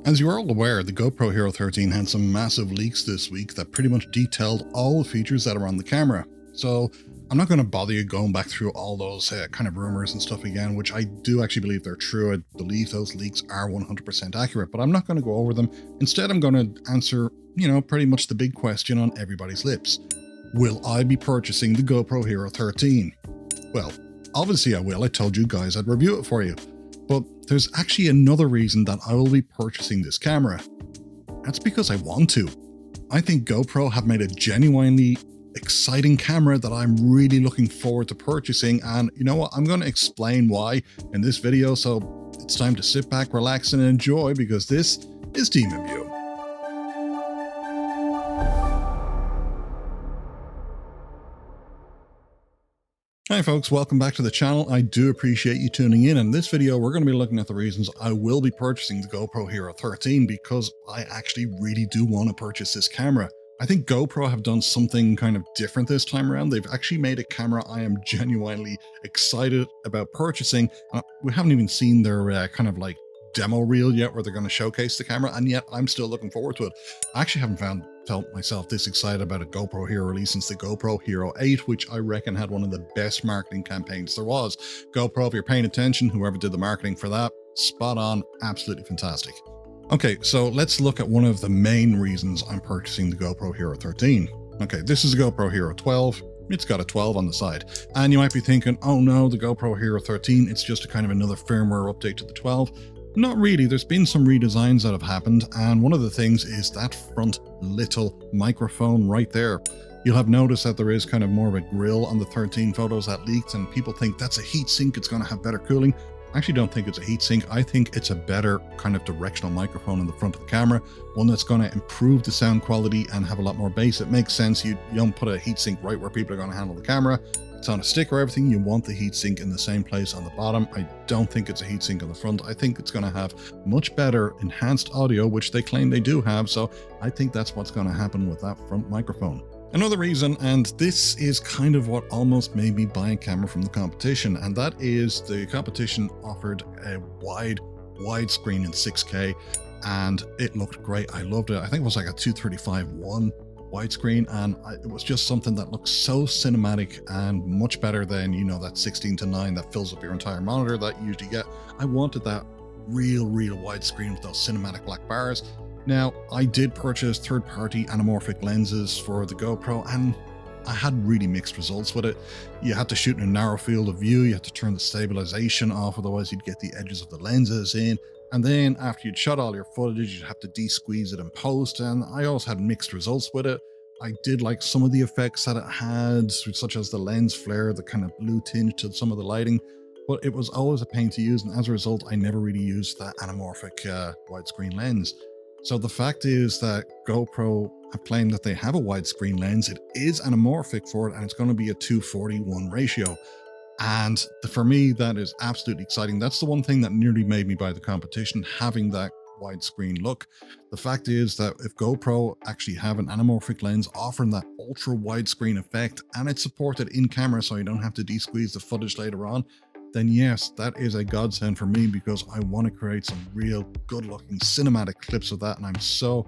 As you are all aware, the GoPro Hero 13 had some massive leaks this week that pretty much detailed all the features that are on the camera. So I'm not going to bother you going back through all those kind of rumors and stuff again, which I do actually believe they're true. I believe those leaks are 100% accurate, but I'm not going to go over them. Instead, I'm going to answer, pretty much the big question on everybody's lips. Will I be purchasing the GoPro Hero 13? Well, obviously I will. I told you guys I'd review it for you. But there's actually another reason that I will be purchasing this camera. That's because I want to. I think GoPro have made a genuinely exciting camera that I'm really looking forward to purchasing, and you know what, I'm going to explain why in this video, so it's time to sit back, relax, and enjoy, because this is DemonView. Hi folks, welcome back to the channel. I do appreciate you tuning in. In this video, we're going to be looking at the reasons I will be purchasing the GoPro Hero 13, because I actually really do want to purchase this camera. I think GoPro have done something kind of different this time around. They've actually made a camera I am genuinely excited about purchasing. We haven't even seen their kind of like demo reel yet where they're going to showcase the camera, and yet I'm still looking forward to it. I actually haven't felt myself this excited about a GoPro Hero release since the GoPro Hero 8, which I reckon had one of the best marketing campaigns there was. GoPro, if you're paying attention, whoever did the marketing for that, spot on, absolutely fantastic. Okay, so let's look at one of the main reasons I'm purchasing the GoPro Hero 13. Okay, this is a GoPro Hero 12. It's got a 12 on the side. And you might be thinking, oh no, the GoPro Hero 13, it's just a kind of another firmware update to the 12. Not really. There's been some redesigns that have happened, and one of the things is that front little microphone right there. You'll have noticed that there is kind of more of a grill on the 13 photos that leaked, and people think that's a heat sink, it's going to have better cooling. I actually don't think it's a heat sink. I think it's a better kind of directional microphone in the front of the camera, one that's going to improve the sound quality and have a lot more bass. It makes sense. You don't put a heat sink right where people are going to handle the camera. It's on a stick or everything. You want the heatsink in the same place on the bottom. I don't think it's a heatsink on the front. I think it's going to have much better enhanced audio, which they claim they do have. So I think that's what's going to happen with that front microphone. Another reason, and this is kind of what almost made me buy a camera from the competition, and that is the competition offered a widescreen in 6K, and it looked great. I loved it. I think it was like a 235/1 widescreen, and it was just something that looks so cinematic and much better than, that 16:9 that fills up your entire monitor that you usually get. I wanted that real widescreen with those cinematic black bars. Now, I did purchase third-party anamorphic lenses for the GoPro, and I had really mixed results with it. You had to shoot in a narrow field of view, you had to turn the stabilization off, otherwise you'd get the edges of the lenses in. And then after you'd shot all your footage, you'd have to de-squeeze it in post, and I also had mixed results with it. I did like some of the effects that it had, such as the lens flare, the kind of blue tinge to some of the lighting, but it was always a pain to use, and as a result, I never really used that anamorphic widescreen lens. So the fact is that GoPro have claimed that they have a widescreen lens. It is anamorphic for it, and it's going to be a 2:41 ratio. And for me, that is absolutely exciting. That's the one thing that nearly made me buy the competition, having that widescreen look. The fact is that if GoPro actually have an anamorphic lens offering that ultra widescreen effect, and it's supported in camera so you don't have to de-squeeze the footage later on, then yes, that is a godsend for me, because I want to create some real good looking cinematic clips of that. And I'm so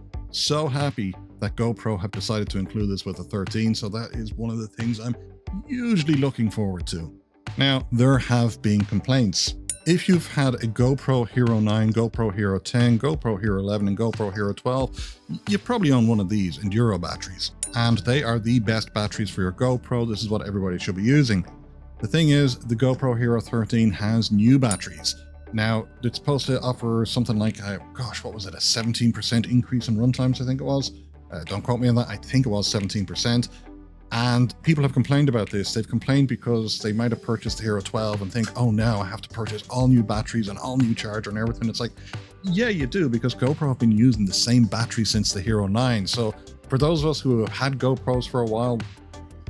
happy that GoPro have decided to include this with the 13. So that is one of the things I'm usually looking forward to. Now, there have been complaints. If you've had a GoPro Hero 9, GoPro Hero 10, GoPro Hero 11, and GoPro Hero 12, you probably own one of these Enduro batteries, and they are the best batteries for your GoPro. This is what everybody should be using. The thing is, the GoPro Hero 13 has new batteries. Now, it's supposed to offer something like, what was it, a 17% increase in runtimes, I think it was. Don't quote me on that, I think it was 17%. And people have complained about this. They've complained because they might have purchased the Hero 12 and think, oh, now I have to purchase all new batteries and all new charger and everything. It's like, yeah, you do, because GoPro have been using the same battery since the Hero 9. So for those of us who have had GoPros for a while,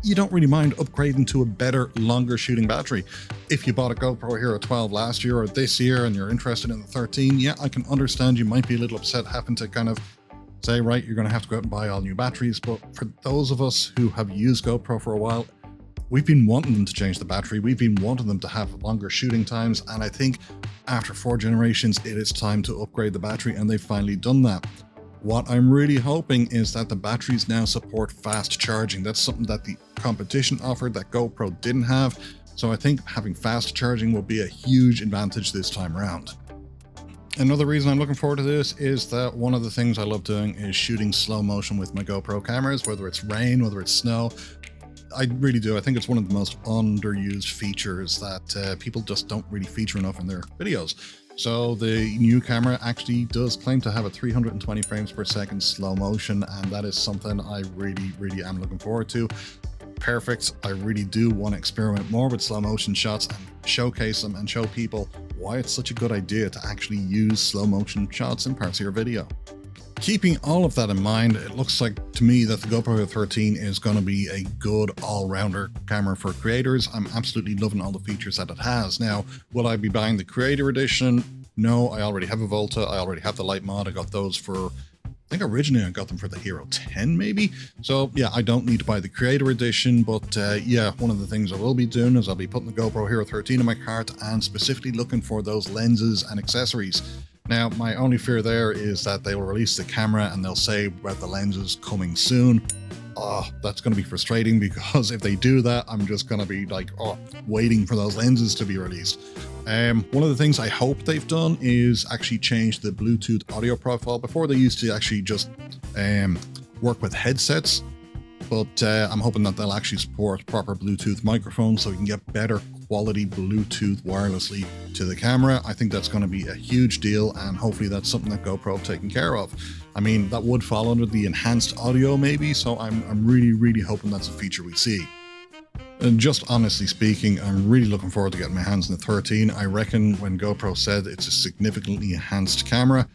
you don't really mind upgrading to a better, longer shooting battery. If you bought a GoPro Hero 12 last year or this year and you're interested in the 13, yeah, I can understand you might be a little upset having to kind of say, right, you're going to have to go out and buy all new batteries. But for those of us who have used GoPro for a while, We've been wanting them to change the battery, we've been wanting them to have longer shooting times, and I think after 4 generations it is time to upgrade the battery, and they've finally done that. What I'm really hoping is that the batteries now support fast charging. That's something that the competition offered that GoPro didn't have, so I think having fast charging will be a huge advantage this time around. Another reason I'm looking forward to this is that one of the things I love doing is shooting slow motion with my GoPro cameras, whether it's rain, whether it's snow. I really do. I think it's one of the most underused features that people just don't really feature enough in their videos. So the new camera actually does claim to have a 320 frames per second slow motion, and that is something I really am looking forward to. Perfect. I really do want to experiment more with slow motion shots and showcase them and show people why it's such a good idea to actually use slow motion shots in parts of your video. Keeping all of that in mind, it looks like to me that the GoPro Hero 13 is going to be a good all-rounder camera for creators. I'm absolutely loving all the features that it has. Now, will I be buying the Creator Edition? No, I already have a Volta, I already have the Light Mod, I got those for, I think originally I got them for the Hero 10 maybe. So yeah, I don't need to buy the Creator Edition, but yeah, one of the things I will be doing is I'll be putting the GoPro Hero 13 in my cart and specifically looking for those lenses and accessories. Now, my only fear there is that they will release the camera and they'll say about the lenses coming soon. Oh, that's going to be frustrating, because if they do that, I'm just going to be like, oh, waiting for those lenses to be released. One of the things I hope they've done is actually change the Bluetooth audio profile. Before, they used to actually just work with headsets, but I'm hoping that they'll actually support proper Bluetooth microphones so we can get better quality Bluetooth wirelessly to the camera. I think that's going to be a huge deal, and hopefully that's something that GoPro have taken care of. I mean, that would fall under the enhanced audio maybe, so I'm really hoping that's a feature we see. And just honestly speaking, I'm really looking forward to getting my hands on the 13. I reckon when GoPro said it's a significantly enhanced camera,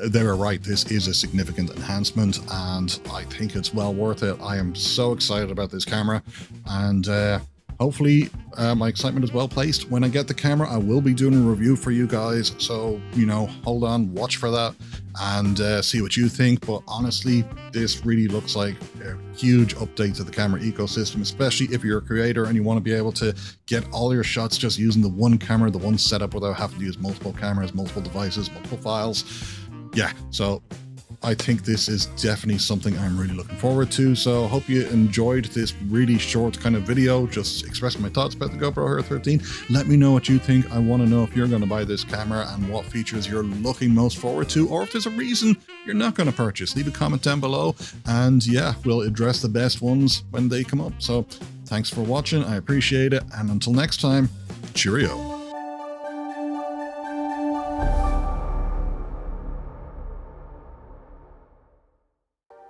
they were right. This is a significant enhancement, and I think it's well worth it. I am so excited about this camera, and hopefully my excitement is well placed. When I get the camera, I will be doing a review for you guys, so, you know, hold on, watch for that, and see what you think. But honestly, this really looks like a huge update to the camera ecosystem, especially if you're a creator and you want to be able to get all your shots just using the one camera, the one setup, without having to use multiple cameras, multiple devices, multiple files. Yeah, so I think this is definitely something I'm really looking forward to. So hope you enjoyed this really short kind of video, just expressing my thoughts about the GoPro Hero 13. Let me know what you think. I want to know if you're going to buy this camera and what features you're looking most forward to, or if there's a reason you're not going to purchase. Leave a comment down below, and yeah, we'll address the best ones when they come up. So thanks for watching. I appreciate it. And until next time, cheerio.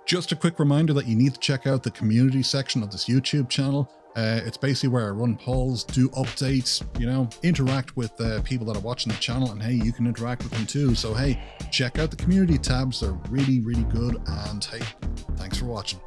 Just a quick reminder that you need to check out the community section of this YouTube channel. It's basically where I run polls, do updates, you know, interact with people that are watching the channel, and hey, you can interact with them too. So hey, check out the community tabs. They're really good, and hey, thanks for watching.